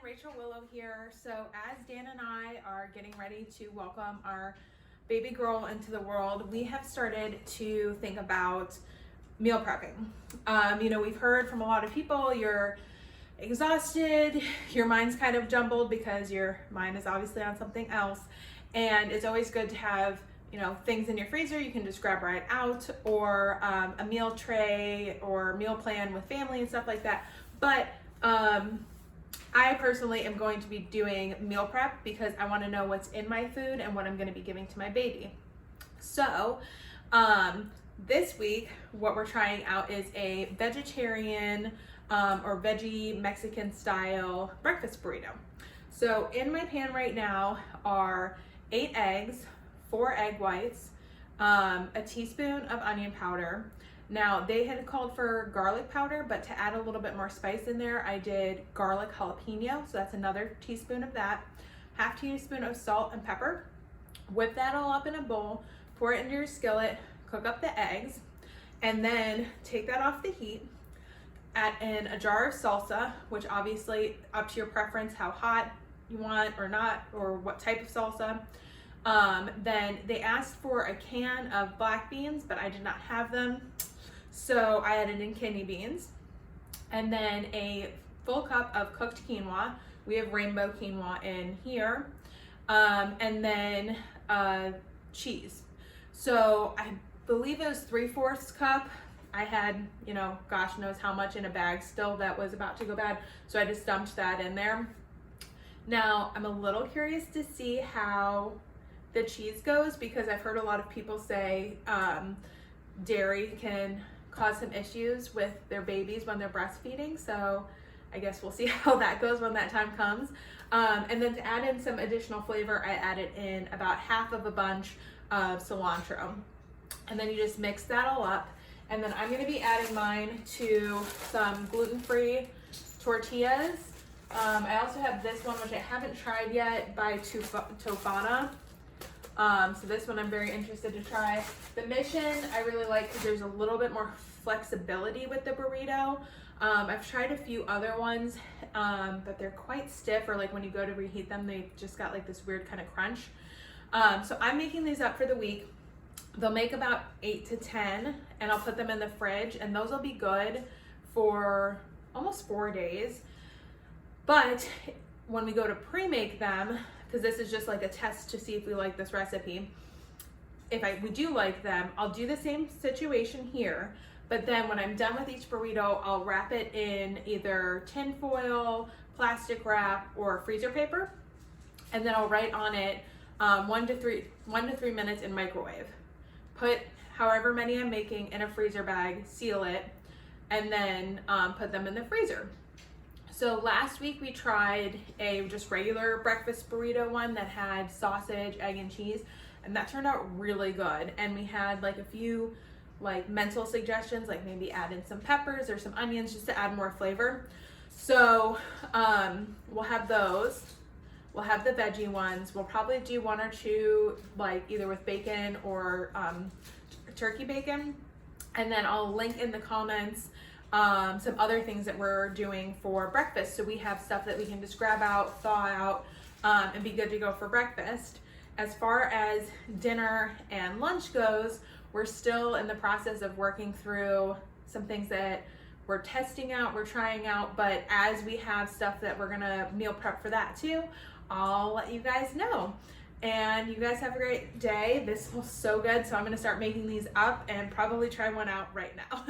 Rachel Willow here. So as Dan and I are getting ready to welcome our baby girl into the world, we have started to think about meal prepping. We've heard from a lot of people, you're exhausted, your mind's kind of jumbled because your mind is obviously on something else. And it's always good to have things in your freezer you can just grab right out, or a meal tray or meal plan with family and stuff like that. But I personally am going to be doing meal prep because I want to know what's in my food and what I'm going to be giving to my baby. So this week, what we're trying out is a vegetarian or veggie Mexican style breakfast burrito. So in my pan right now are 8 eggs, 4 egg whites, a teaspoon of onion powder. Now they had called for garlic powder, but to add a little bit more spice in there, I did garlic jalapeno. So that's another teaspoon of that. Half teaspoon of salt and pepper. Whip that all up in a bowl, pour it into your skillet, cook up the eggs, and then take that off the heat. Add in a jar of salsa, which obviously up to your preference, how hot you want or not, or what type of salsa. Then they asked for a can of black beans, but I did not have them. So I added in kidney beans, and then a full cup of cooked quinoa. We have rainbow quinoa in here. And then cheese. So I believe it was 3/4 cup. I had, gosh knows how much in a bag still that was about to go bad. So I just dumped that in there. Now I'm a little curious to see how the cheese goes, because I've heard a lot of people say dairy can cause some issues with their babies when they're breastfeeding. So I guess we'll see how that goes when that time comes. And then to add in some additional flavor, I added in about half of a bunch of cilantro. And then you just mix that all up. And then I'm gonna be adding mine to some gluten-free tortillas. I also have this one, which I haven't tried yet, by Tofana. So this one I'm very interested to try. The Mission I really like because there's a little bit more flexibility with the burrito. I've tried a few other ones, but they're quite stiff, or like when you go to reheat them, they just got like this weird kind of crunch. So I'm making these up for the week. They'll make about 8 to 10, and I'll put them in the fridge, and those will be good for almost 4 days. But when we go to pre-make them, because this is just like a test to see if we like this recipe, if we do like them, I'll do the same situation here, but then when I'm done with each burrito, I'll wrap it in either tin foil, plastic wrap, or freezer paper, and then I'll write on it 1 to 3 minutes in microwave. Put however many I'm making in a freezer bag, seal it, and then put them in the freezer. So last week we tried a just regular breakfast burrito one that had sausage, egg, and cheese, and that turned out really good. And we had like a few like mental suggestions, like maybe add in some peppers or some onions just to add more flavor. So we'll have those. We'll have the veggie ones. We'll probably do 1 or 2, like either with bacon or turkey bacon. And then I'll link in the comments some other things that we're doing for breakfast. So we have stuff that we can just grab out, thaw out, and be good to go for breakfast. As far as dinner and lunch goes, we're still in the process of working through some things that we're testing out, we're trying out, but as we have stuff that we're gonna meal prep for that too, I'll let you guys know. And you guys have a great day. This smells so good, so I'm gonna start making these up and probably try one out right now.